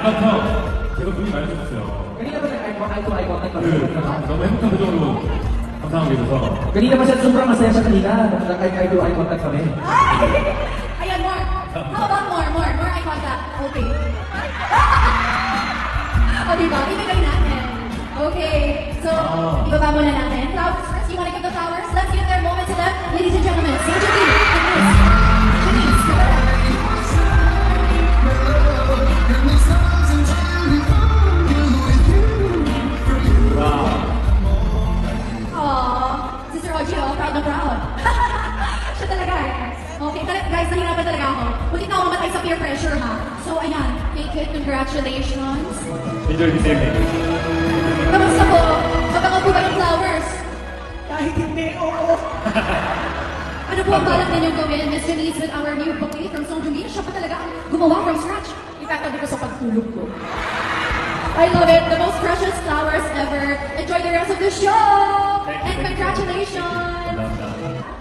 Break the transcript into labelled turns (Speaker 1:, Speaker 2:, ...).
Speaker 1: 아까부터 제가 분이 많이 좋았어요.
Speaker 2: Kanina ba nag-eye to eye contact kami?
Speaker 1: 너무 행복한 표정으로 감상하고 계셔서.
Speaker 2: Kanina ba siya sobrang masaya siya kanina? Nag-eye to eye contact kami.
Speaker 3: Ayan, more. How about more eye contact. Okay. O, diba? Ibigay natin. Okay. So, ibaba muna natin. Flowers first. You wanna give the flowers? Let's give their moment to them. Ladies and gentlemen, Sandra B. and Miss Janice. Aww. Sister Oji, proud na proud. Siya talaga eh. Okay, guys, nahirapan talaga ako. Buti na ako mamatay sa peer pressure, ha? So, ayan. Take it. Congratulations.
Speaker 1: Enjoy the evening.
Speaker 3: Kamusta po? Mabango po ba yung flowers?
Speaker 2: Kahit hindi, oo.
Speaker 3: Ano po ang balak ninyong gawin, Miss Janice, with our new bouquet from Song Joong Gi? Siya pa talaga ang gumawa from scratch. Itatabi ko sa pagtulog ko. I love it. The most precious flowers ever. Enjoy the rest of the show! And congratulations!
Speaker 1: 감사합니다.